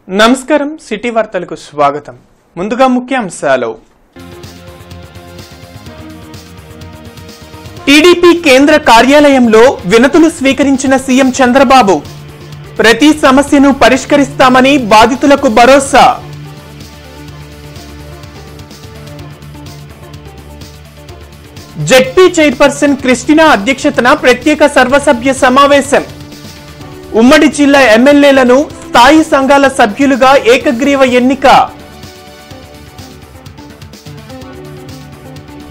నమస్కారం సిటీ వార్తలకు స్వాగతం. ముందుగా ముఖ్యాంశాలు. టీడీపీ కేంద్ర కార్యాలయంలో వినతులు స్వీకరించిన సీఎం చంద్రబాబు ప్రతి సమస్యను పరిష్కరిస్తామని బాధితులకు భరోసా. జెడ్పీ చైర్పర్సన్ క్రిస్టినా అధ్యక్షతన ప్రత్యేక సర్వసభ్య సమావేశం. ఉమ్మడి జిల్లా ఎమ్మెల్యేలను స్థాయి సంఘాల సభ్యులుగా ఏకగ్రీవ ఎన్నిక.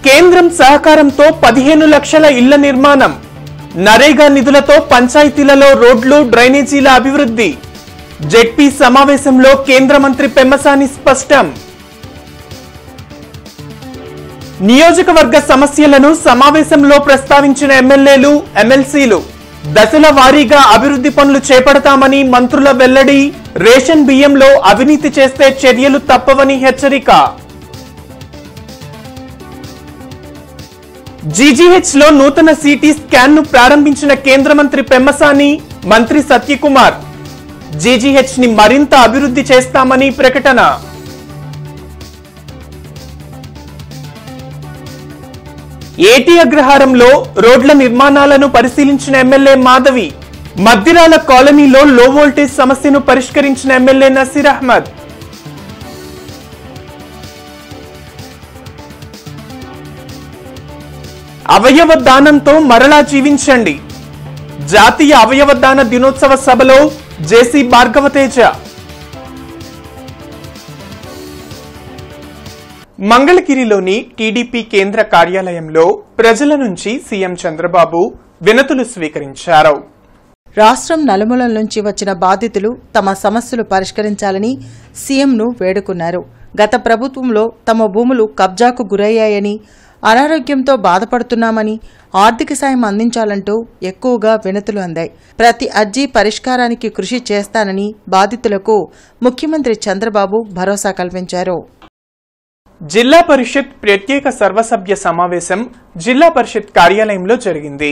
కేంద్రం సహకారంతో 15 లక్షల ఇళ్ల నిర్మాణం. నరేగా నిధులతో పంచాయతీలలో రోడ్లు, డ్రైనేజీల అభివృద్ధి. జెడ్పీ సమావేశంలో కేంద్ర మంత్రి పెమ్మసాని స్పష్టం. నియోజకవర్గ సమస్యలను సమావేశంలో ప్రస్తావించిన ఎమ్మెల్యేలు, ఎమ్మెల్సీలు. దశల వారీగా అభివృద్ధి పనులు చేపడతామని మంత్రుల వెల్లడి. రేషన్ బియ్యంలో అవినీతి చేస్తే చర్యలు తప్పవని హెచ్చరిక. జీజీహెచ్ లో నూతన సిటీ స్కాన్ ను ప్రారంభించిన కేంద్ర మంత్రి పెమ్మసాని, మంత్రి సత్యకుమార్. జీజీహెచ్ ని మరింత అభివృద్ధి చేస్తామని ప్రకటన. ఏటీ అగ్రహారంలో రోడ్ల నిర్మాణాలను పరిశీలించిన ఎమ్మెల్యే మాధవి. మద్దిరాల కాలనీలో లో వోల్టేజ్ సమస్యను పరిష్కరించిన ఎమ్మెల్యే నసీర్ అహ్మద్. అవయవ దానంతో మరలా జీవించండి. జాతీయ అవయవ దాన దినోత్సవ సభలో జేసీ భార్గవతేజ. మంగళగిరిలోని టీడీపీ కేంద్ర కార్యాలయంలో ప్రజల నుంచి సీఎం చంద్రబాబు వినతులు స్వీకరించారు. రాష్ట్రం నలుమూలల నుంచి వచ్చిన బాధితులు తమ సమస్యలు పరిష్కరించాలని సీఎంను వేడుకున్నారు. గత ప్రభుత్వంలో తమ భూములు కబ్జాకు గురయ్యాయని, అనారోగ్యంతో బాధపడుతున్నామని, ఆర్థిక సాయం అందించాలంటూ ఎక్కువగా వినతులు అందాయి. ప్రతి అర్జీ పరిష్కారానికి కృషి చేస్తానని బాధితులకు ముఖ్యమంత్రి చంద్రబాబు భరోసా కల్పించారు. జిల్లా పరిషత్ ప్రత్యేక సర్వసభ్య సమావేశం జిల్లా పరిషత్ కార్యాలయంలో జరిగింది.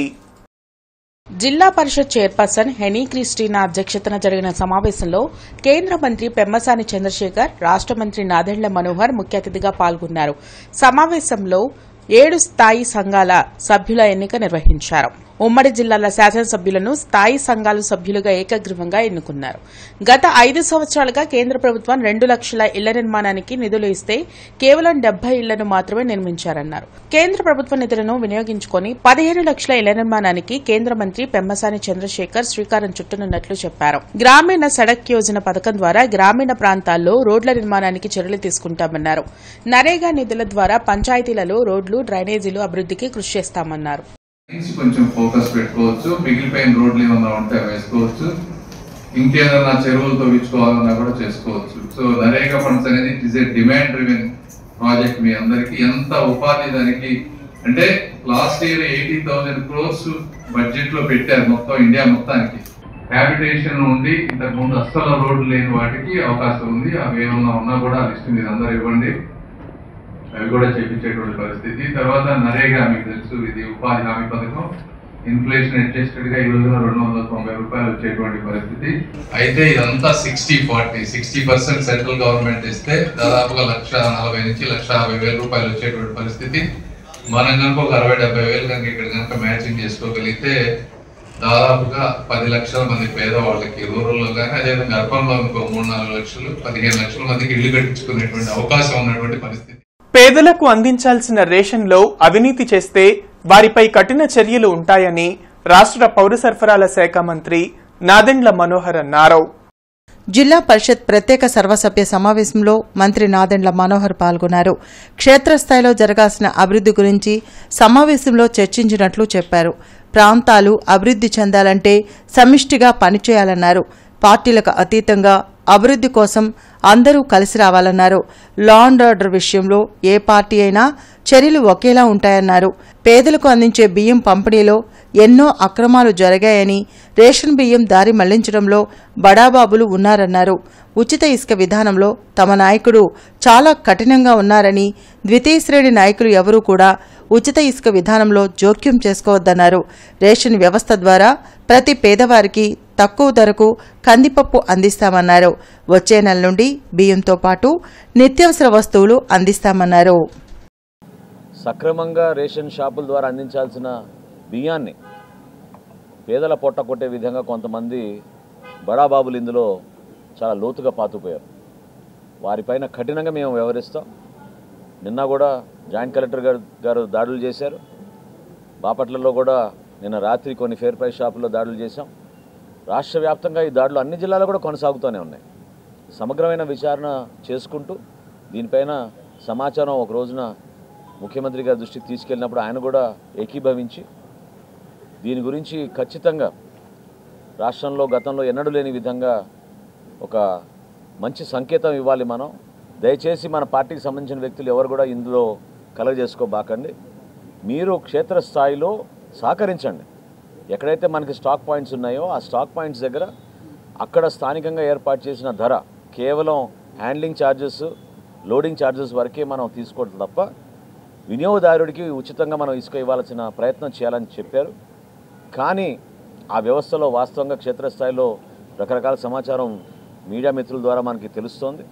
జిల్లా పరిషత్ చైర్పర్సన్ హెనీ క్రిస్టినా అధ్యక్షతన జరిగిన సమావేశంలో కేంద్ర మంత్రి పెమ్మసాని చంద్రశేఖర్, రాష్ట మంత్రి నాదెండ్ల మనోహర్ ముఖ్య అతిథిగా పాల్గొన్నారు. సమావేశంలో 7 స్థాయి సంఘాల సభ్యుల ఎన్నిక నిర్వహించారు. ఉమ్మడి జిల్లాల శాసనసభ్యులను స్థాయి సంఘాల సభ్యులుగా ఏకగ్రీవంగా ఎన్నుకున్నారు. గత 5 సంవత్సరాలుగా కేంద్ర ప్రభుత్వం 2 లక్షల ఇళ్ల నిర్మాణానికి నిధులు ఇస్తే కేవలం 70 ఇళ్లను మాత్రమే నిర్మించారన్నారు. కేంద్ర ప్రభుత్వ నిధులను వినియోగించుకుని 15 లక్షల ఇళ్ల నిర్మాణానికి కేంద్ర మంత్రి పెమ్మసాని చంద్రశేఖర్ శ్రీకారం చుట్టనున్నట్లు చెప్పారు. గ్రామీణ సడక్ యోజన పథకం ద్వారా గ్రామీణ ప్రాంతాల్లో రోడ్ల నిర్మాణానికి చర్యలు తీసుకుంటామన్నారు. నరేగా నిధుల ద్వారా పంచాయతీలలో రోడ్లు, డ్రైనేజీలు అభివృద్ధికి కృషి చేస్తామన్నారు. కొంచెం ఫోకస్ పెట్టుకోవచ్చు. మిగిలిపోయిన రోడ్లు ఏమన్నా ఉంటే వేసుకోవచ్చు. ఇంకేదన్నా చెరువులు తవ్వించుకోవాలన్నా కూడా చేసుకోవచ్చు. సో నరేగా ఫండ్స్ అనేది it is a demand driven project. మీ అందరికి ఎంత ఉపాధి దానికి అంటే లాస్ట్ ఇయర్ 80,000 crores బడ్జెట్ లో పెట్టారు మొత్తం ఇండియా మొత్తానికి. హ్యాబిటేషన్ ఉండి ఇంతకు ముందు అస్సలు రోడ్లు లేని వాటికి అవకాశం ఉంది. అవి ఏమన్నా ఉన్నా కూడా లిస్ట్ మీరు అందరూ ఇవ్వండి, అవి కూడా చేపించేటువంటి పరిస్థితి. తర్వాత నరేగా మీకు తెలుసు, ఇది ఉపాధి హామీ పథకం. ఇన్ఫ్లేషన్ అడ్జస్టెడ్ గా ఈ రోజున 290 రూపాయలు వచ్చేటువంటి పరిస్థితి. అయితే ఇదంతా 60-40, 60% సెంట్రల్ గవర్నమెంట్ ఇస్తే దాదాపుగా 1,40,000 నుంచి 1,50,000 రూపాయలు వచ్చేటువంటి పరిస్థితి. మనం కనుక ఒక 60-70,000 కనుక ఇక్కడ కనుక మ్యాచింగ్ చేసుకోగలిగితే దాదాపుగా 10 లక్షల మంది పేదవాళ్ళకి రూరల్లో కానీ, అదేవిధంగా అర్బన్లో ఇంకో 3-4 లక్షలు, 15 లక్షల మందికి ఇల్లు కట్టించుకునేటువంటి అవకాశం ఉన్నటువంటి పరిస్థితి. పేదలకు అందించాల్సిన రేషన్లో అవినీతి చేస్తే వారిపై కఠిన చర్యలు ఉంటాయని రాష్ట్ర పౌర సరఫరాల శాఖ మంత్రి నాదెండ్ల మనోహర్ అన్నారు. జిల్లా పరిషత్ ప్రత్యేక సర్వసభ్య సమావేశంలో మంత్రి నాదెండ్ల మనోహర్ పాల్గొన్నారు. క్షేత్రస్థాయిలో జరగాల్సిన అభివృద్ధి గురించి సమావేశంలో చర్చించినట్లు చెప్పారు. ప్రాంతాలు అభివృద్ధి చెందాలంటే సమిష్టిగా పనిచేయాలన్నారు. పార్టీలకు అతీతంగా అభివృద్ధి కోసం అందరూ కలిసి రావాలన్నారు. లా అండ్ ఆర్డర్ విషయంలో ఏ పార్టీ అయినా చర్యలు ఒకేలా ఉంటాయన్నారు. పేదలకు అందించే బియ్యం పంపిణీలో ఎన్నో అక్రమాలు జరిగాయని, రేషన్ బియ్యం దారి మళ్లించడంలో బడాబాబులు ఉన్నారన్నారు. ఉచిత ఇసుక విధానంలో తమ నాయకుడు చాలా కఠినంగా ఉన్నారని, ద్వితీయ శ్రేణి నాయకులు ఎవరూ కూడా ఉచిత ఇసుక విధానంలో జోక్యం చేసుకోవద్దన్నారు. రేషన్ వ్యవస్థ ద్వారా ప్రతి పేదవారికి తక్కువ ధరకు కందిపప్పు అందిస్తామన్నారు. వచ్చే నెల నుండి బియ్యంతో పాటు నిత్యావసర వస్తువులు అందిస్తామన్నారు. సక్రమంగా రేషన్ షాపుల ద్వారా అందించాల్సిన బియ్యాన్ని పేదల పొట్ట కొట్టే విధంగా కొంతమంది బడాబాబులు ఇందులో చాలా లోతుగా పాతుపోయారు. వారిపైన కఠినంగా మేము వ్యవహరిస్తాం. నిన్న కూడా జాయింట్ కలెక్టర్ గారు దాడులు చేశారు. బాపట్లలో కూడా నిన్న రాత్రి కొన్ని ఫేర్ ప్రైస్ షాపుల్లో దాడులు చేశాం. రాష్ట్ర వ్యాప్తంగా ఈ దాడులు అన్ని జిల్లాల్లో కూడా కొనసాగుతూనే ఉన్నాయి. సమగ్రమైన విచారణ చేసుకుంటూ దీనిపైన సమాచారం ఒక రోజున ముఖ్యమంత్రి గారి దృష్టికి తీసుకెళ్ళినప్పుడు ఆయన కూడా ఏకీభవించి దీని గురించి ఖచ్చితంగా రాష్ట్రంలో గతంలో ఎన్నడూ లేని విధంగా ఒక మంచి సంకేతం ఇవ్వాలి. మనం దయచేసి మన పార్టీకి సంబంధించిన వ్యక్తులు ఎవరు కూడా ఇందులో కలగజేసుకోబాకండి. మీరు క్షేత్రస్థాయిలో సహకరించండి. ఎక్కడైతే మనకి స్టాక్ పాయింట్స్ ఉన్నాయో ఆ స్టాక్ పాయింట్స్ దగ్గర అక్కడ స్థానికంగా ఏర్పాటు చేసిన ధర కేవలం హ్యాండ్లింగ్ ఛార్జెస్, లోడింగ్ ఛార్జెస్ వరకే మనం తీసుకోవడం తప్ప వినియోగదారుడికి ఉచితంగా మనం ఇసుక ఇవ్వాల్సిన ప్రయత్నం చేయాలని చెప్పారు. కానీ ఆ వ్యవస్థలో వాస్తవంగా క్షేత్రస్థాయిలో రకరకాల సమాచారం మీడియా మిత్రుల ద్వారా మనకి తెలుస్తోంది.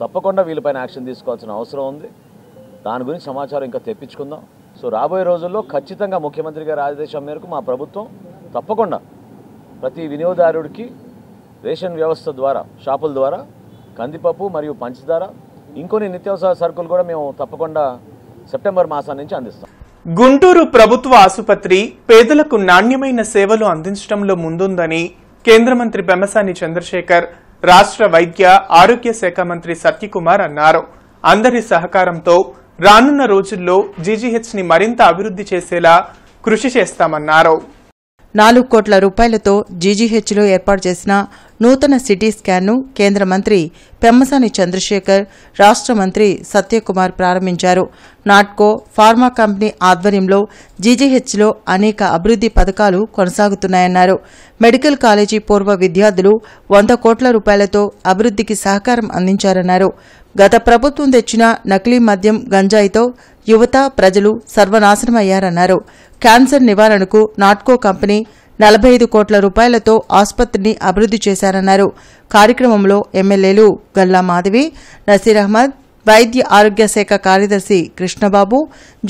తప్పకుండా వీళ్ళపైన యాక్షన్ తీసుకోవాల్సిన అవసరం ఉంది. దాని గురించి సమాచారం ఇంకా తెప్పించుకుందాం. సో రాబోయే రోజుల్లో ఖచ్చితంగా ముఖ్యమంత్రి గారి ఆదేశం మేరకు మా ప్రభుత్వం తప్పకుండా ప్రతి వినియోగదారుడికి రేషన్ వ్యవస్థ ద్వారా షాపుల ద్వారా కందిపప్పు మరియు పంచదార ఇంకొన్ని నిత్యావసర సరుకులు కూడా మేము తప్పకుండా సెప్టెంబర్ మాసం నుంచి అందిస్తాం. గుంటూరు ప్రభుత్వ ఆసుపత్రి పేదలకు నాణ్యమైన సేవలు అందించడంలో ముందుందని కేంద్ర మంత్రి పెమ్మసాని చంద్రశేఖర్, రాష్ట్ర వైద్య ఆరోగ్య శాఖ మంత్రి సత్యకుమార్ అన్నారు. అందరి సహకారంతో రానున్న రోజుల్లో జీజీహెచ్ ని మరింత అభివృద్ధి చేసేలా కృషి చేస్తామన్నారు. 4 కోట్ల రూపాయలతో జీజీహెచ్లో ఏర్పాటు చేసిన నూతన సిటీ స్కాన్ను కేంద్ర మంత్రి పెమ్మసాని చంద్రశేఖర్, రాష్ట్ర మంత్రి సత్యకుమార్ ప్రారంభించారు. నాట్కో ఫార్మా కంపెనీ ఆధ్వర్యంలో జీజీహెచ్లో అనేక అభివృద్ధి పథకాలు కొనసాగుతున్నాయన్నారు. మెడికల్ కాలేజీ పూర్వ విద్యార్థులు 100 కోట్ల రూపాయలతో అభివృద్ధికి సహకారం అందించారన్నారు. గత ప్రభుత్వం తెచ్చిన నకిలీ మద్యం, గంజాయితో యువత, ప్రజలు సర్వనాశనమయ్యారన్నారు. క్యాన్సర్ నివారణకు నాట్కో కంపెనీ 45 కోట్ల రూపాయలతో ఆసుపత్రిని అభివృద్ధి చేశారన్నారు. కార్యక్రమంలో ఎమ్మెల్యేలు గల్లా మాధవి, నసీర్ అహ్మద్, వైద్య ఆరోగ్య శాఖ కార్యదర్శి కృష్ణబాబు,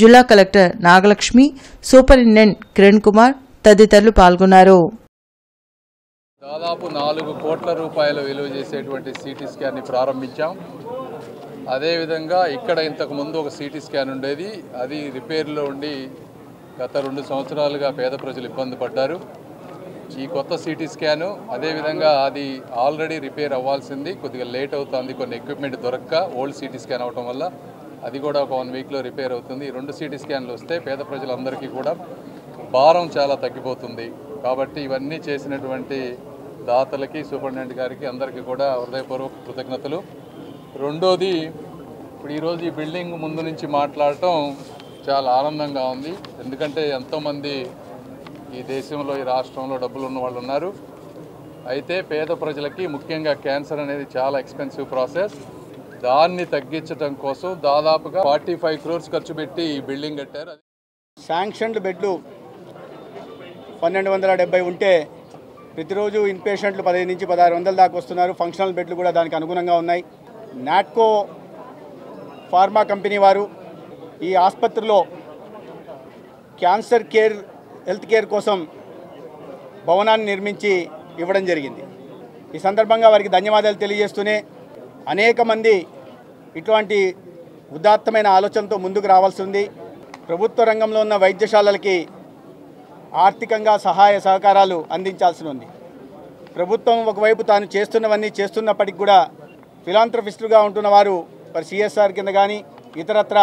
జిల్లా కలెక్టర్ నాగలక్ష్మి, సూపరింటెండెంట్ కిరణ్ కుమార్ తదితరులు పాల్గొన్నారు. దాదాపు 4 కోట్ల రూపాయలు విలువ చేసేటువంటి సిటీ స్కాన్ని ప్రారంభించాం. అదేవిధంగా ఇక్కడ ఇంతకుముందు ఒక సిటీ స్కాన్ ఉండేది, అది రిపేర్లో ఉండి గత 2 సంవత్సరాలుగా పేద ప్రజలు ఇబ్బంది పడ్డారు. ఈ కొత్త సిటీ స్కాను అదేవిధంగా అది ఆల్రెడీ రిపేర్ అవ్వాల్సింది, కొద్దిగా లేట్ అవుతుంది, కొన్ని ఎక్విప్మెంట్ దొరక్క ఓల్డ్ సిటీ స్కాన్ అవటం వల్ల అది కూడా ఒక 1 వీక్లో రిపేర్ అవుతుంది. ఈ 2 సిటీ స్కాన్లు వస్తే పేద ప్రజలందరికీ కూడా భారం చాలా తగ్గిపోతుంది. కాబట్టి ఇవన్నీ చేసినటువంటి దాతలకి, సూపరింటెండెంట్ గారికి అందరికీ కూడా హృదయపూర్వక కృతజ్ఞతలు. రెండోది, ఇప్పుడు ఈరోజు ఈ బిల్డింగ్ ముందు నుంచి మాట్లాడటం చాలా ఆనందంగా ఉంది. ఎందుకంటే ఎంతోమంది ఈ దేశంలో, ఈ రాష్ట్రంలో డబ్బులు ఉన్న వాళ్ళు ఉన్నారు. అయితే పేద ప్రజలకి ముఖ్యంగా క్యాన్సర్ అనేది చాలా ఎక్స్పెన్సివ్ ప్రాసెస్. దాన్ని తగ్గించడం కోసం దాదాపుగా 45 crores ఖర్చు పెట్టి ఈ బిల్డింగ్ కట్టారు. శాంక్షన్డ్ బెడ్లు 1270 ఉంటే ప్రతిరోజు ఇన్ పేషెంట్లు 15 నుంచి 1600 దాకా వస్తున్నారు. ఫంక్షనల్ బెడ్లు కూడా దానికి అనుగుణంగా ఉన్నాయి. నాట్కో ఫార్మా కంపెనీ వారు ఈ ఆసుపత్రిలో క్యాన్సర్ కేర్, హెల్త్ కేర్ కోసం భవనాన్ని నిర్మించి ఇవ్వడం జరిగింది. ఈ సందర్భంగా వారికి ధన్యవాదాలు తెలియజేస్తూనే అనేక మంది ఇటువంటి ఉదాత్తమైన ఆలోచనతో ముందుకు రావాల్సి ఉంది. ప్రభుత్వ రంగంలో ఉన్న వైద్యశాలలకి ఆర్థికంగా సహాయ సహకారాలు అందించాల్సి ఉంది. ప్రభుత్వం ఒకవైపు తాను చేస్తున్నవన్నీ చేస్తున్నప్పటికీ కూడా ఫిలాంథ్రఫిస్టులుగా ఉంటున్న వారు మరి సిఎస్ఆర్ కింద కానీ ఇతరత్ర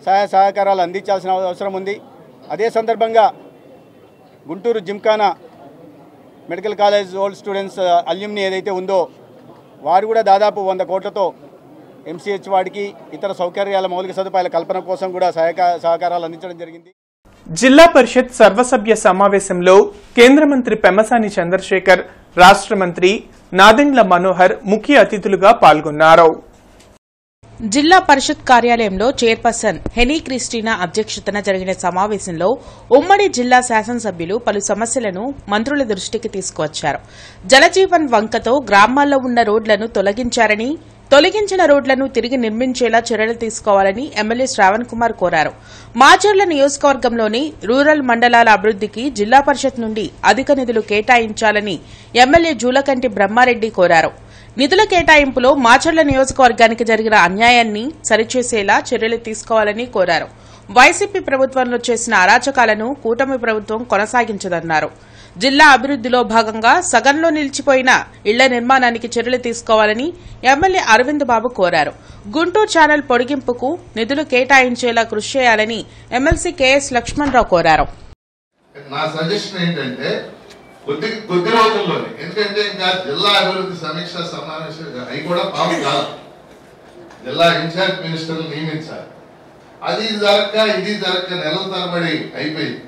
సహాయ సహకారాలు అందించాల్సిన అవసరం ఉంది. అదే సందర్భంగా Guntur Gymkhana medical college old students alumni ఏదైతే ఉందో వారు కూడా దాదాపు 100 కోట్లతో ఎంసీహెచ్ వాడికి ఇతర సౌకర్యాల మౌలిక సదుపాయాల కల్పన కోసం కూడా సహకారాలు అందించడం జరిగింది. జిల్లా పరిషత్ సర్వసభ్య సమావేశంలో కేంద్ర మంత్రి పెమ్మసాని చంద్రశేఖర్, రాష్ట్ర మంత్రి నాదెండ్ల మనోహర్ ముఖ్య అతిథులుగా పాల్గొన్నారు. జిల్లా పరిషత్ కార్యాలయంలో చైర్పర్సన్ హెనీ క్రిస్టినా అధ్యక్షతన జరిగిన సమావేశంలో ఉమ్మడి జిల్లా శాసనసభ్యులు పలు సమస్యలను మంత్రుల దృష్టికి తీసుకువచ్చారు. జలజీవన్ వంకతో గ్రామాల్లో ఉన్న రోడ్లను తొలగించిన రోడ్లను తిరిగి నిర్మించేలా చర్యలు తీసుకోవాలని ఎమ్మెల్యే శ్రావణ్ కుమార్ కోరారు. మాచర్ల నియోజకవర్గంలోని రూరల్ మండలాల అభివృద్దికి జిల్లా పరిషత్ నుండి అధిక నిధులు కేటాయించాలని ఎమ్మెల్యే జూలకంటి బ్రహ్మారెడ్డి కోరారు. నిధుల కేటాయింపులో మాచర్ల నియోజకవర్గానికి జరిగిన అన్యాయాన్ని సరిచేసేలా చర్యలు తీసుకోవాలని కోరారు. వైసీపీ ప్రభుత్వంలో చేసిన అరాచకాలను కూటమి ప్రభుత్వం కొనసాగించదన్నారు. జిల్లా అభివృద్దిలో భాగంగా సగంలో నిలిచిపోయిన ఇళ్ల నిర్మాణానికి చర్యలు తీసుకోవాలని ఎమ్మెల్యే అరవింద్ బాబు కోరారు. గుంటూరు ఛానల్ పొడిగింపుకు నిధులు కేటాయించేలా కృషి చేయాలని ఎమ్మెల్సీ కెఎస్ లక్ష్మణరావు కోరారు. నా సజెషన్ ఏంటంటే కొద్ది రోజుల్లోనే, ఎందుకంటే ఇంకా జిల్లా అభివృద్ధి సమీక్ష సమావేశం అవి కూడా పాపం కాదు, జిల్లా ఇన్ఛార్జ్ మినిస్టర్లు నియమించాలి. అది జరగక నెలల తరబడి అయిపోయింది.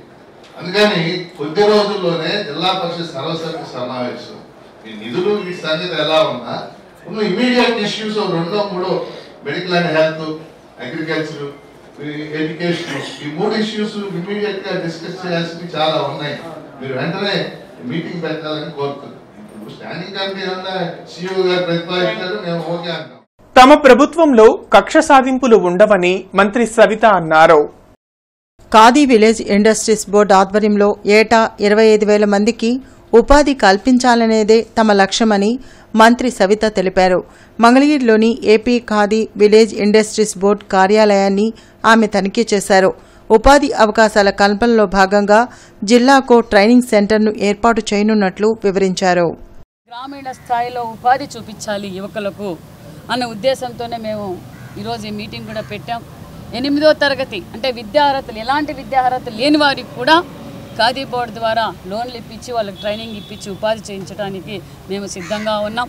అందుకని కొద్ది రోజుల్లోనే జిల్లా పరిషత్ సర్వసభ్య సమావేశం, ఈ నిధులు వీటి సంగతి ఎలా ఉన్నా immediate issues 2, 3 medical and health, agriculture, education, ఈ 3 ఇష్యూస్ ఇమీడియట్ గా డిస్కస్ చేయాల్సినవి చాలా ఉన్నాయి. మీరు వెంటనే మీటింగ్ పెట్టాలని కోరుతున్నాను. ఇప్పుడు స్టాండింగ్ కమిటీ ఏమన్నా సీఈఓ గారు ప్రతిపాదించారు, మేము ఓకే అంటాం. తమ ప్రభుత్వంలో కక్ష సాధింపులు ఉండవని మంత్రి సవిత అన్నారు. ఖాదీ విలేజ్ ఇండస్ట్రీస్ బోర్డు ఆధ్వర్యంలో ఏటా 25,000 మందికి ఉపాధి కల్పించాలనేదే తమ లక్ష్యమని మంత్రి సవిత తెలిపారు. మంగళగిరిలోని AP Khadi village industries board కార్యాలయాన్ని ఆమె తనిఖీ చేశారు. ఉపాధి అవకాశాల కల్పనలో భాగంగా జిల్లాకు ట్రైనింగ్ సెంటర్ను ఏర్పాటు చేయనున్నట్లు వివరించారు. గ్రామీణ స్థాయిలో ఉపాధి చూపించాలి యువకులకు అన్న ఉద్దేశంతోనే మేము ఈరోజు ఈ మీటింగ్ కూడా పెట్టాం. 8వ తరగతి అంటే విద్యార్హతలు, ఎలాంటి విద్యార్హతలు లేని వారికి కూడా ఖాదీ బోర్డు ద్వారా లోన్లు ఇప్పించి వాళ్ళకి ట్రైనింగ్ ఇప్పించి ఉపాధి చేయించడానికి మేము సిద్ధంగా ఉన్నాం.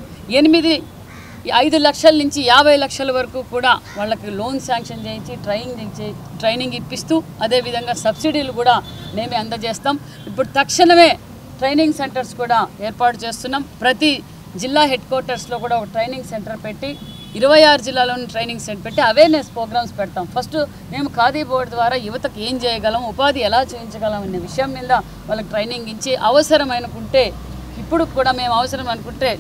5 లక్షల నుంచి 50 లక్షల వరకు కూడా వాళ్ళకి లోన్ శాంక్షన్ చేయించి ట్రైనింగ్ ఇప్పిస్తూ అదేవిధంగా సబ్సిడీలు కూడా మేమే అందజేస్తాం. ఇప్పుడు తక్షణమే ట్రైనింగ్ సెంటర్స్ కూడా ఏర్పాటు చేస్తున్నాం. ప్రతి జిల్లా హెడ్ క్వార్టర్స్లో కూడా ఒక ట్రైనింగ్ సెంటర్ పెట్టి 26 జిల్లాలోని ట్రైనింగ్ సెంటర్ పెట్టి అవేర్నెస్ ప్రోగ్రామ్స్ పెడతాం. ఫస్ట్ మేము ఖాదీ బోర్డు ద్వారా యువతకు ఏం చేయగలం, ఉపాధి ఎలా చేయించగలం అనే విషయం మీద వాళ్ళకి ట్రైనింగ్ ఇచ్చి అవసరమనుకుంటే, ఇప్పుడు కూడా మేము అవసరం అనుకుంటే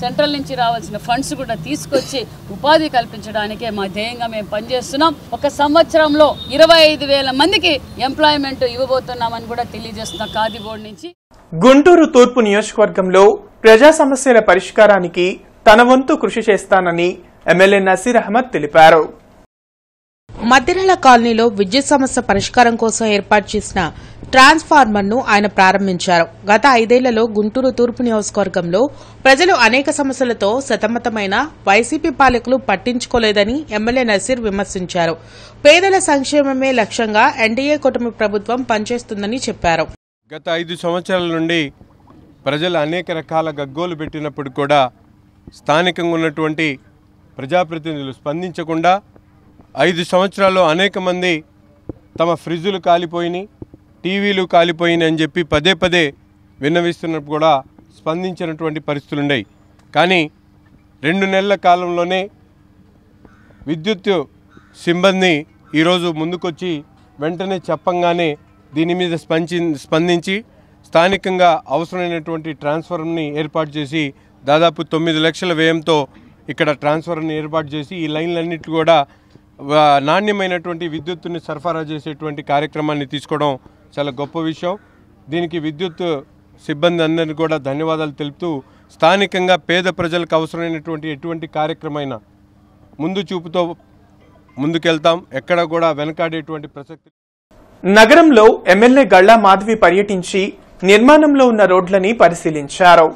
సెంట్రల్ నుంచి రావాల్సిన ఫండ్స్ కూడా తీసుకొచ్చి ఉపాధి కల్పించడానికే మా ధ్యేయంగా మేము పనిచేస్తున్నాం. ఒక సంవత్సరంలో 25,000 మందికి ఎంప్లాయ్మెంట్ ఇవ్వబోతున్నామని కూడా తెలియజేస్తున్నాం ఖాదీ బోర్డు నుంచి. గుంటూరు తూర్పు నియోజకవర్గంలో ప్రజా సమస్యల పరిష్కారానికి తన వంతు కృషి చేస్తానని ఎమ్మెల్యే నసీర్ అహ్మద్ తెలిపారు. మద్దిరాల కాలనీలో విద్యుత్ సమస్య పరిష్కారం కోసం ఏర్పాటు చేసిన ట్రాన్స్ఫార్మర్ను ఆయన ప్రారంభించారు. గత 5 ఏళ్లలో గుంటూరు తూర్పు నియోజకవర్గంలో ప్రజలు అనేక సమస్యలతో సతమతమైన వైసీపీ పాలకులు పట్టించుకోలేదని ఎమ్మెల్యే నసీర్ విమర్శించారు. పేదల సంక్షేమమే లక్ష్యంగా ఎన్డీఏ కూటమి ప్రభుత్వం పనిచేస్తుందని చెప్పారు. గత 5 సంవత్సరాల నుండి ప్రజలు అనేక రకాల గగ్గోలు పెట్టినప్పుడు కూడా స్థానికంగా ఉన్నటువంటి ప్రజాప్రతినిధులు స్పందించకుండా 5 సంవత్సరాల్లో అనేక మంది తమ ఫ్రిడ్జులు కాలిపోయినాయి, టీవీలు కాలిపోయినాయి అని చెప్పి పదే విన్నవిస్తున్నప్పుడు కూడా స్పందించినటువంటి పరిస్థితులు ఉన్నాయి. కానీ 2 నెలల కాలంలోనే విద్యుత్ సిబ్బంది ఈరోజు ముందుకొచ్చి వెంటనే చెప్పంగానే దీని మీద స్పందించి స్థానికంగా అవసరమైనటువంటి ట్రాన్స్ఫార్మర్ని ఏర్పాటు చేసి దాదాపు 9 లక్షల వ్యయంతో ఇక్కడ ట్రాన్స్ఫార్మర్ని ఏర్పాటు చేసి ఈ లైన్లన్నింటి కూడా నాణ్యమైనటువంటి విద్యుత్తుని సరఫరా చేసేటువంటి కార్యక్రమాన్ని తీసుకోవడం చాలా గొప్ప విషయం. దీనికి విద్యుత్ సిబ్బంది అందరినీ కూడా ధన్యవాదాలు తెలుపుతూ స్థానికంగా పేద ప్రజలకు అవసరమైనటువంటి ఎటువంటి కార్యక్రమైనా ముందు చూపుతో ముందుకెళ్తాం, ఎక్కడ కూడా వెనకాడేటువంటి ప్రసక్తి. నగరంలో ఎమ్మెల్యే గళ్లా మాధవి పర్యటించి నిర్మాణంలో ఉన్న రోడ్లని పరిశీలించారు.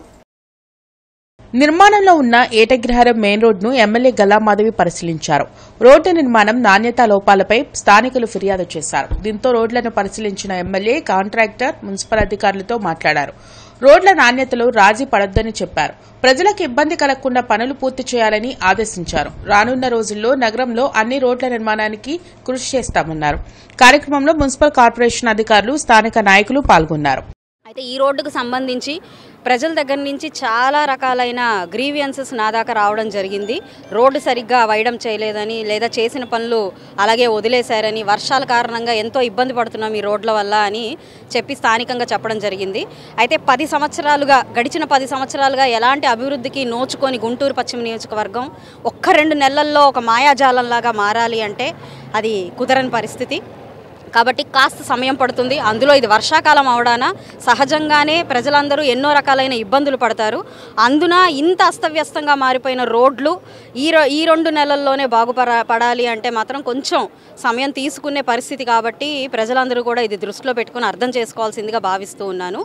నిర్మాణంలో ఉన్న ఏటగ్రహారం మెయిన్ రోడ్డును ఎమ్మెల్యే గల్లా మాధవి పరిశీలించారు. రోడ్డు నిర్మాణం నాణ్యతా లోపాలపై స్థానికులు ఫిర్యాదు చేశారు. దీంతో రోడ్లను పరిశీలించిన ఎమ్మెల్యే కాంట్రాక్టర్, మున్సిపల్ అధికారులతో మాట్లాడారు. రోడ్ల నాణ్యతలో రాజీ పడొద్దని చెప్పారు. ప్రజలకు ఇబ్బంది కలగకుండా పనులు పూర్తి చేయాలని ఆదేశించారు. రానున్న రోజుల్లో నగరంలో అన్ని రోడ్ల నిర్మాణానికి కృషి చేస్తామన్నారు. కార్యక్రమంలో మున్సిపల్ కార్పొరేషన్ అధికారులు, స్థానిక నాయకులు పాల్గొన్నారు. అయితే ఈ రోడ్డుకు సంబంధించి ప్రజల దగ్గర నుంచి చాలా రకాలైన గ్రీవియన్సెస్ నా దాకా రావడం జరిగింది. రోడ్డు సరిగ్గా వైడం చేయలేదని, లేదా చేసిన పనులు అలాగే వదిలేశారని, వర్షాల కారణంగా ఎంతో ఇబ్బంది పడుతున్నాం ఈ రోడ్ల వల్ల అని చెప్పి స్థానికంగా చెప్పడం జరిగింది. అయితే గడిచిన 10 సంవత్సరాలుగా ఎలాంటి అభివృద్ధికి నోచుకొని గుంటూరు పశ్చిమ నియోజకవర్గం ఒక్క 2 నెలల్లో ఒక మాయాజాలంలాగా మారాలి అంటే అది కుదరని పరిస్థితి. కాబట్టి కాస్త సమయం పడుతుంది. అందులో ఇది వర్షాకాలం అవడాన సహజంగానే ప్రజలందరూ ఎన్నో రకాలైన ఇబ్బందులు పడతారు. అందున ఇంత అస్తవ్యస్తంగా మారిపోయిన రోడ్లు ఈ 2 నెలల్లోనే బాగుపడాలి అంటే మాత్రం కొంచెం సమయం తీసుకునే పరిస్థితి. కాబట్టి ప్రజలందరూ కూడా ఇది దృష్టిలో పెట్టుకుని అర్థం చేసుకోవాల్సిందిగా భావిస్తూ ఉన్నాను.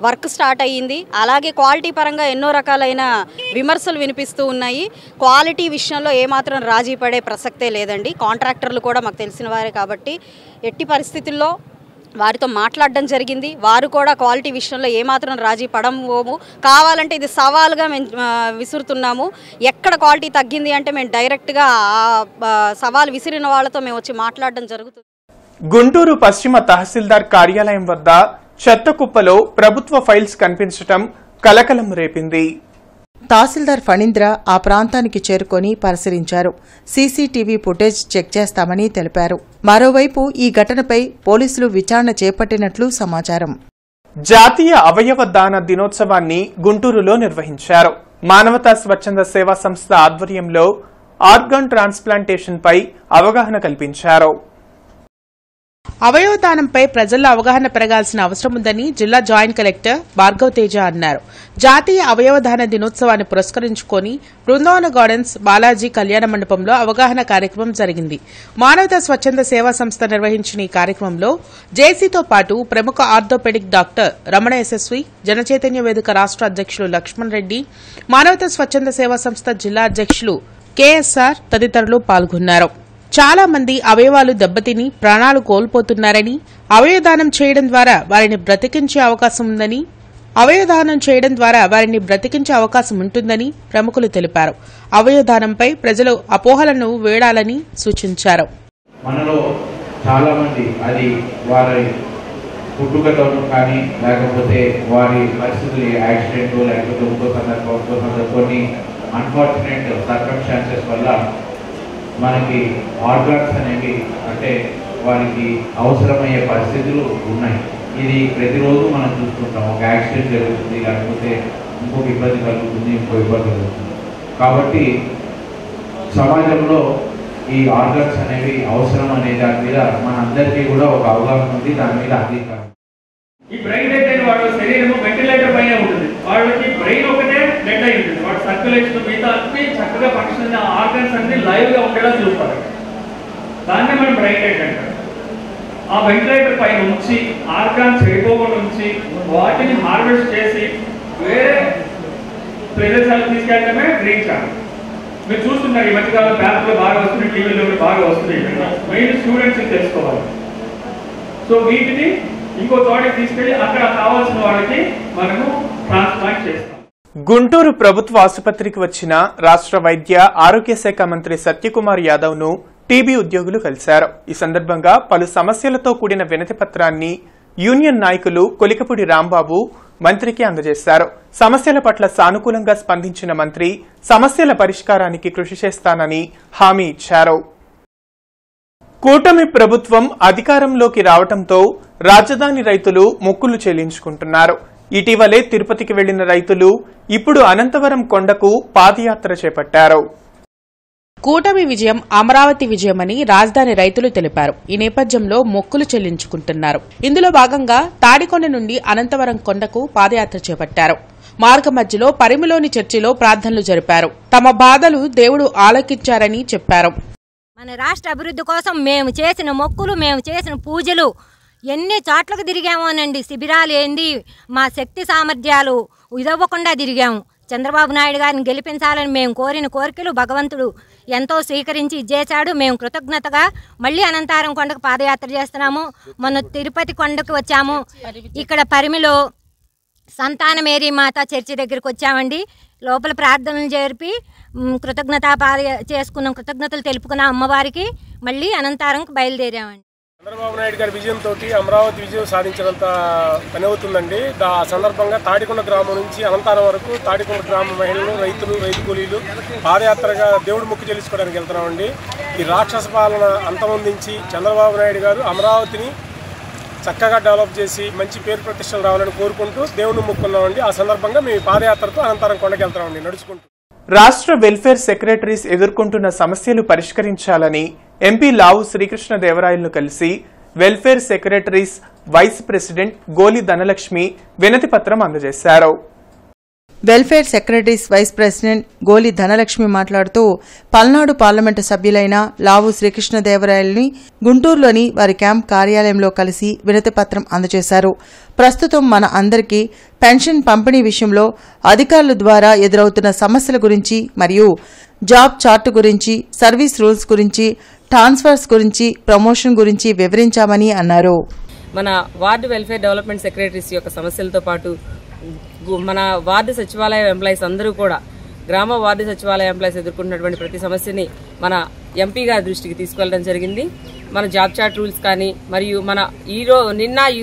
వర్క్ స్టార్ట్ అయ్యింది. అలాగే క్వాలిటీ పరంగా ఎన్నో రకాలైన విమర్శలు వినిపిస్తూ ఉన్నాయి. క్వాలిటీ విషయంలో ఏమాత్రం రాజీ పడే ప్రసక్తే లేదండి. కాంట్రాక్టర్లు కూడా మాకు తెలిసిన వారే కాబట్టి ఎట్టి పరిస్థితుల్లో వారితో మాట్లాడడం జరిగింది. వారు కూడా క్వాలిటీ విషయంలో ఏమాత్రం రాజీ పడము, కావాలంటే ఇది సవాలుగా మేము విసురుతున్నాము. ఎక్కడ క్వాలిటీ తగ్గింది అంటే మేము డైరెక్ట్గా సవాల్ విసిరిన వాళ్ళతో మేము వచ్చి మాట్లాడడం జరుగుతుంది. గుంటూరు పశ్చిమ తహసీల్దార్ కార్యాలయం వద్ద చెత్త కుప్పలో ప్రభుత్వ ఫైల్స్ కనిపించడం కలకలం రేపింది. తహసీల్దార్ ఫణీంద్ర ఆ ప్రాంతానికి చేరుకొని పరిశీలించారు. సీసీటీవీ ఫుటేజ్ చెక్ చేస్తామని తెలిపారు. మరోవైపు ఈ ఘటనపై పోలీసులు విచారణ చేపట్టినట్లు సమాచారం. జాతీయ అవయవ దాన దినోత్సవాన్ని గుంటూరులో నిర్వహించారు. మానవతా స్వచ్ఛంద సేవా సంస్థ ఆధ్వర్యంలో ఆర్గాన్ ట్రాన్స్ప్లాంటేషన్ పై అవగాహన కల్పించారు. అవయవదానంపై ప్రజల్లో అవగాహన పెరగాల్సిన అవసరం ఉందని జిల్లా జాయింట్ కలెక్టర్ భార్గవ్ తేజ అన్నారు. జాతీయ అవయవదాన దినోత్సవాన్ని పురస్కరించుకొని బృందావన గార్డెన్స్ బాలాజీ కళ్యాణ మండపంలో అవగాహన కార్యక్రమం జరిగింది. మానవతా స్వచ్ఛంద సేవా సంస్థ నిర్వహించిన ఈ కార్యక్రమంలో జేసీతో పాటు ప్రముఖ ఆర్థోపెడిక్ డాక్టర్ రమణ యశస్వి, జనచైతన్య వేదిక రాష్ట్ర అధ్యక్షులు లక్ష్మణ్ రెడ్డి, మానవతా స్వచ్ఛంద సేవా సంస్థ జిల్లా అధ్యక్షులు కేఎస్ఆర్ తదితరులు పాల్గొన్నారు. చాలా మంది అవయవాలు దెబ్బతిని ప్రాణాలు కోల్పోతున్నారని, అవయవదానం చేయడం ద్వారా వారిని బ్రతికించే అవకాశం ఉంటుందని ప్రముఖులు తెలిపారు. అవయవదానంపై ప్రజలు అపోహలను వేడాలని సూచించారు. మనలో చాలా మంది అది వారి పుట్టుకతోనూ కానీ లేకపోతే వారి పరిస్థితులు యాక్సిడెంట్ లేకపోతే ఇంకో సందర్భం అన్ఫార్చునేట్ సర్కమ్స్టాన్సెస్ వల్ల మనకి ఆర్గాన్స్ అనేవి అంటే వారికి అవసరమయ్యే పరిస్థితులు ఉన్నాయి. ఇది ప్రతిరోజు మనం చూస్తుంటాం. ఒక యాక్సిడెంట్ జరుగుతుంది, లేకపోతే ఇంకొక ఇబ్బంది కలుగుతుంది, ఇంకో ఇబ్బంది కలుగుతుంది. కాబట్టి సమాజంలో ఈ ఆర్గాన్స్ అనేవి అవసరం అనే దాని మీద మనందరికీ కూడా ఒక అవగాహన ఉంది. దాని మీద అంగీకారం. ఈ బ్రెయిన్ డెడ్ అయిన వాడు శరీరము వెంటిలేటర్ పైన ఉంటుంది. వాళ్ళకి బ్రెయిన్ ఒకటే డెడ్ అయి ఉంటుంది. వాడు సర్క్యులేషన్ మిగతా చక్కగా ఫంక్షన్ ఆర్గన్స్ అన్ని లైవ్ గా ఉండేలా చూస్తారు. దాన్నే మనం బ్రెయిన్ డెడ్ అంటారు. ఆ వెంటిలేటర్ పైన ఉంచి ఆర్గాన్స్ చెడిపోకుండా ఉంచి వాటిని హార్వెస్ట్ చేసి వేరే ప్రదేశాలకు తీసుకెళ్ళడమే గ్రీన్ కార్డ్. మీరు చూస్తున్నారు ఈ మధ్యకాలం పేపర్లో బాగా వస్తుంది, టీవీలో బాగా వస్తుంది. మెయిన్ స్టూడెంట్స్ తెలుసుకోవాలి. సో వీటిని ఇంకో చోటకి తీసుకెళ్లి అక్కడ కావాల్సిన వాళ్ళకి మనము ట్రాన్స్ప్లాంట్ చేస్తాం. గుంటూరు ప్రభుత్వ ఆసుపత్రికి వచ్చిన రాష్ట్ర వైద్య ఆరోగ్య శాఖ మంత్రి సత్యకుమార్ యాదవ్ ను టీబీ ఉద్యోగులు కలిశారు. ఈ సందర్భంగా పలు సమస్యలతో కూడిన వినతి పత్రాన్ని యూనియన్ నాయకులు కొలికపూడి రాంబాబు మంత్రికి అందజేశారు. సమస్యల పట్ల సానుకూలంగా స్పందించిన మంత్రి సమస్యల పరిష్కారానికి కృషి చేస్తానని హామీ ఇచ్చారు. కూటమి ప్రభుత్వం అధికారంలోకి రావడంతో రాజధాని రైతులు మొక్కులు చెల్లించుకుంటున్నారు. ఇటీవలే తిరుపతికి వెళ్లిన రైతులు ఇప్పుడు అనంతవరం కొండకు పాదయాత్ర చేపట్టారు. కూటమి విజయం అమరావతి విజయమని రాజధాని రైతులు తెలిపారు. ఈ నేపథ్యంలో మొక్కులు చెల్లించుకుంటున్నారు. ఇందులో భాగంగా తాడికొండ నుండి అనంతవరం కొండకు పాదయాత్ర చేపట్టారు. మార్గ మధ్యలో పరిమిలోని చర్చిలో ప్రార్థనలు జరిపారు. తమ బాధలు దేవుడు ఆలకించారని చెప్పారు. మన రాష్ట్ర అభివృద్ధి కోసం మేము చేసిన మొక్కులు, మేము చేసిన పూజలు ఎన్ని చోట్లకు తిరిగామోనండి. శిబిరాలు ఏంది, మా శక్తి సామర్థ్యాలు ఇదవ్వకుండా తిరిగాము. చంద్రబాబు నాయుడు గారిని గెలిపించాలని మేము కోరిన కోరికలు భగవంతుడు ఎంతో స్వీకరించి చేశాడు. మేము కృతజ్ఞతగా మళ్ళీ అనంతవరం కొండకు పాదయాత్ర చేస్తున్నాము. మొన్న తిరుపతి కొండకు వచ్చాము. ఇక్కడ పరిమిలో సంతాన మేరీ మాత చర్చి దగ్గరికి వచ్చామండి. లోపల ప్రార్థనలు జరిపి కృతజ్ఞతలు తెలుపుకున్న అమ్మవారికి మళ్ళీ అనంతవరంకి బయలుదేరామండి. చంద్రబాబు నాయుడు గారి విజయంతో అమరావతి విజయం సాధించినంత పని అవుతుందండి. ఆ సందర్భంగా తాడికొండ గ్రామం నుంచి అనంతారం వరకు తాడికొండ గ్రామ మహిళలు, రైతులు, రైతు కూలీలు పాదయాత్రగా దేవుడి మొక్కు చెల్లించుకోవడానికి వెళ్తున్నామండి. ఈ రాక్షస పాలన అంతమొందించి చంద్రబాబు నాయుడు గారు అమరావతిని చక్కగా డెవలప్ చేసి మంచి పేరు ప్రతిష్టలు రావాలని కోరుకుంటూ దేవుడిని మొక్కున్నామండి. ఆ సందర్భంగా మేము పాదయాత్రతో అనంతరం కొండకి వెళ్తామండి నడుచుకుంటూ. రాష్ట్ర వెల్ఫేర్ సెక్రటరీస్ ఎదుర్కొంటున్న సమస్యలు పరిష్కరించాలని ఎంపీ లావు శ్రీకృష్ణదేవరాయలను కలిసి వెల్ఫేర్ సెక్రటరీస్ వైస్ ప్రెసిడెంట్ గోలి ధనలక్ష్మి వినతి పత్రం అందజేశారు. వెల్ఫేర్ సెక్రటరీస్ వైస్ ప్రెసిడెంట్ గోలి ధనలక్ష్మి మాట్లాడుతూ పల్నాడు పార్లమెంటు సభ్యులైన లావు శ్రీకృష్ణదేవరాయలని గుంటూరులోని వారి క్యాంప్ కార్యాలయంలో కలిసి వినతిపత్రం అందజేశారు. ప్రస్తుతం మన అందరికీ పెన్షన్ పంపిణీ విషయంలో అధికారుల ద్వారా ఎదురవుతున్న సమస్యల గురించి మరియు జాబ్ చార్ట్ గురించి, సర్వీస్ రూల్స్ గురించి, ట్రాన్స్ఫర్స్ గురించి, ప్రమోషన్ గురించి వివరించామని అన్నారు. మన వార్డు వెల్ఫేర్ డెవలప్మెంట్ సెక్రటరీస్ యొక్క సమస్యలతో పాటు మన వార్డు సచివాలయ ఎంప్లాయీస్ అందరూ కూడా గ్రామ వార్డు సచివాలయ ఎంప్లాయీస్ ఎదుర్కొంటున్నటువంటి ప్రతి సమస్యని మన ఎంపీ గారి దృష్టికి తీసుకెళ్లడం జరిగింది. మన జాబ్ చార్ట్ రూల్స్ కానీ మరియు మన ఈ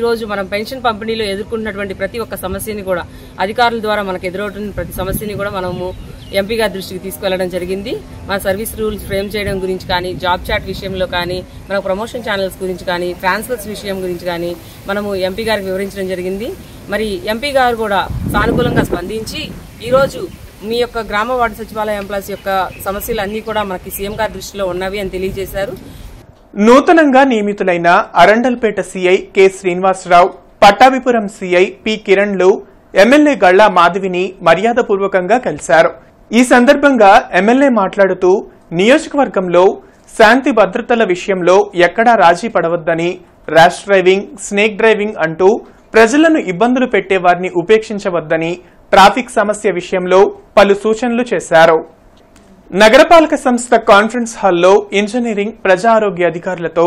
రోజు మనం పెన్షన్ పంపిణీలో ఎదుర్కొంటున్నటువంటి ప్రతి ఒక్క సమస్యని కూడా అధికారుల ద్వారా మనకు ఎదురవుతున్న ప్రతి సమస్యని కూడా మనము ఎంపీ గారి దృష్టికి తీసుకెళ్లడం జరిగింది. మన సర్వీస్ రూల్స్ ఫ్రేమ్ చేయడం గురించి కానీ, జాబ్ చార్ట్ విషయంలో కానీ, మన ప్రమోషన్ ఛానల్స్ గురించి కానీ, ట్రాన్స్ఫర్స్ విషయం గురించి కానీ మనము ఎంపీ గారికి వివరించడం జరిగింది. మరి ఎంపీ గారు కూడా సానుకూలంగా స్పందించి ఈరోజు మీ యొక్క గ్రామ వార్డు సచివాలయ ఎంప్లాయీస్ యొక్క సమస్యలు అన్ని కూడా మనకి సీఎం గారి దృష్టిలో ఉన్నవి అని తెలియజేశారు. నూతనంగా నియమితులైన Arundelpet CI K Srinivasarao, Pattabhipuram CI P కిరణ్లు ఎమ్మెల్యే గళ్లా మాధవిని మర్యాదపూర్వకంగా కలిశారు. ఈ సందర్భంగా ఎమ్మెల్యే మాట్లాడుతూ నియోజకవర్గంలో శాంతి భద్రతల విషయంలో ఎక్కడా రాజీ పడవద్దని, ర్యాష్ డ్రైవింగ్, స్నేక్ డ్రైవింగ్ అంటూ ప్రజలను ఇబ్బందులు పెట్టేవారిని ఉపేక్షించవద్దని, ట్రాఫిక్ సమస్య విషయంలో పలు సూచనలు చేశారు. నగరపాలక సంస్థ కాన్ఫరెన్స్ హాల్లో ఇంజనీరింగ్, ప్రజా ఆరోగ్య అధికారులతో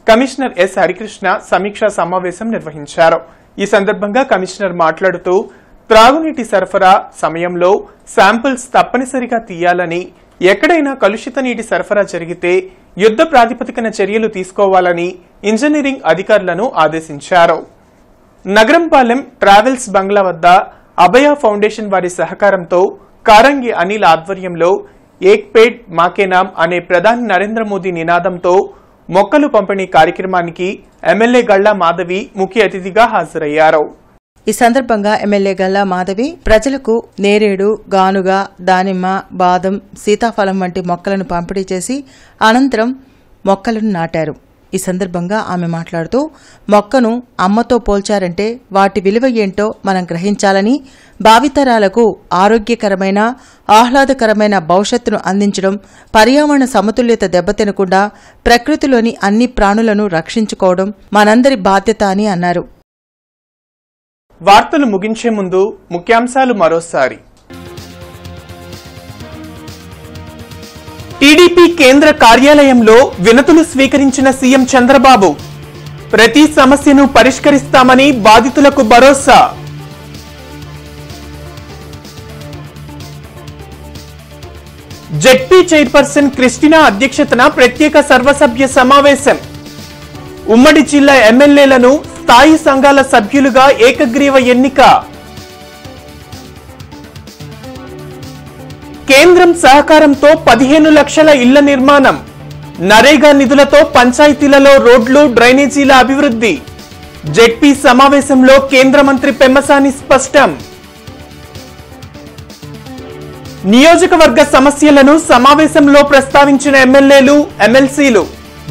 కమిషనర్ ఎస్ హరికృష్ణ సమీక్షా సమావేశం నిర్వహించారు. ఈ సందర్భంగా కమిషనర్ మాట్లాడుతూ త్రాగునీటి సరఫరా సమయంలో శాంపిల్స్ తప్పనిసరిగా తీయాలని, ఎక్కడైనా కలుషిత నీటి సరఫరా జరిగితే యుద్ధ ప్రాతిపదికన చర్యలు తీసుకోవాలని ఇంజనీరింగ్ అధికారులను ఆదేశించారు. నగరంపాలెం ట్రావెల్స్ బంగ్లా వద్ద అభయ ఫౌండేషన్ వారి సహకారంతో కారంగి అనిల్ ఆధ్వర్యంలో ఏక్ పేడ్ మాకే నామ్ అనే ప్రధాని నరేంద్ర మోదీ నినాదంతో మొక్కలు పంపిణీ కార్యక్రమానికి ఎమ్మెల్యే గళ్లా మాధవి ముఖ్య అతిథిగా హాజరయ్యారు. ఈ సందర్భంగా ఎమ్మెల్యే గల్లా మాధవి ప్రజలకు నేరేడు, గానుగ, దానిమ్మ, బాదం, సీతాఫలం వంటి మొక్కలను పంపిణీ చేసి అనంతరం మొక్కలను నాటారు. ఈ సందర్భంగా ఆమె మాట్లాడుతూ మొక్కను అమ్మతో పోల్చారంటే వాటి విలువ ఏంటో మనం గ్రహించాలని, భావితరాలకు ఆరోగ్యకరమైన, ఆహ్లాదకరమైన భవిష్యత్తును అందించడం, పర్యావరణ సమతుల్యత దెబ్బతినకుండా ప్రకృతిలోని అన్ని ప్రాణులను రక్షించుకోవడం మనందరి బాధ్యత అని అన్నారు. వార్తలు ముగించే ముందు ముఖ్యాంశాలు మరోసారి. టీడీపీ కేంద్ర కార్యాలయంలో వినతులు స్వీకరించిన సీఎం చంద్రబాబు, ప్రతి సమస్యను పరిష్కరిస్తామని బాధితులకు భరోసా. జెడ్పీ చైర్పర్సన్ క్రిస్టినా అధ్యక్షతన ప్రత్యేక సర్వసభ్య సమావేశం. ఉమ్మడి జిల్లా ఎమ్మెల్యేలను స్థాయి సంఘాల సభ్యులుగా ఏకగ్రీవ ఎన్నిక. కేంద్రం సహకారంతో 15 లక్షల ఇళ్ల నిర్మాణం. నరేగా నిధులతో పంచాయతీలలో రోడ్లు, డ్రైనేజీల అభివృద్ధి. జెడ్పీ సమావేశంలో కేంద్ర మంత్రి పెమ్మసాని స్పష్టం. నియోజకవర్గ సమస్యలను సమావేశంలో ప్రస్తావించిన ఎమ్మెల్యేలు, ఎమ్మెల్సీలు.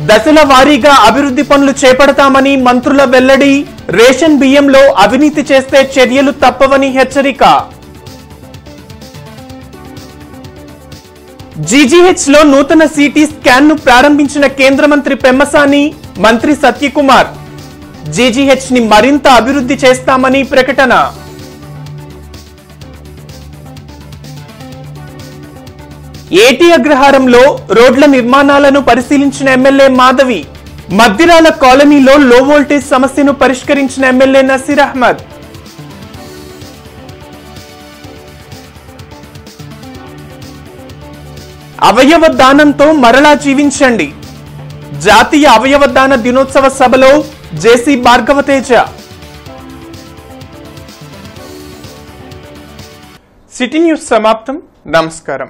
దశల వారీగా అభివృద్ధి పనులు చేపడతామని మంత్రుల వెల్లడి. రేషన్ బియ్యంలో అవినీతి చేస్తే చర్యలు తప్పవని హెచ్చరిక. జీజీహెచ్ లో నూతన సిటీ స్కాన్ ను ప్రారంభించిన కేంద్ర మంత్రి పెమ్మసాని, మంత్రి సత్యకుమార్. జీజీహెచ్ ని మరింత అభివృద్ధి చేస్తామని ప్రకటన. ఏటీ అగ్రహారంలో రోడ్ల నిర్మాణాలను పరిశీలించిన ఎమ్మెల్యే మాధవి. మద్దిరాల కాలనీలో లో వోల్టేజ్ సమస్యను పరిష్కరించిన ఎమ్మెల్యే నసీర్ అహ్మద్. అవయవ దానంతో మరలా జీవించండి. జాతీయ అవయవ దాన దినోత్సవ సభలో జేసీ భార్గవతేజ. సిటీ న్యూస్ సమాప్తం. నమస్కారం.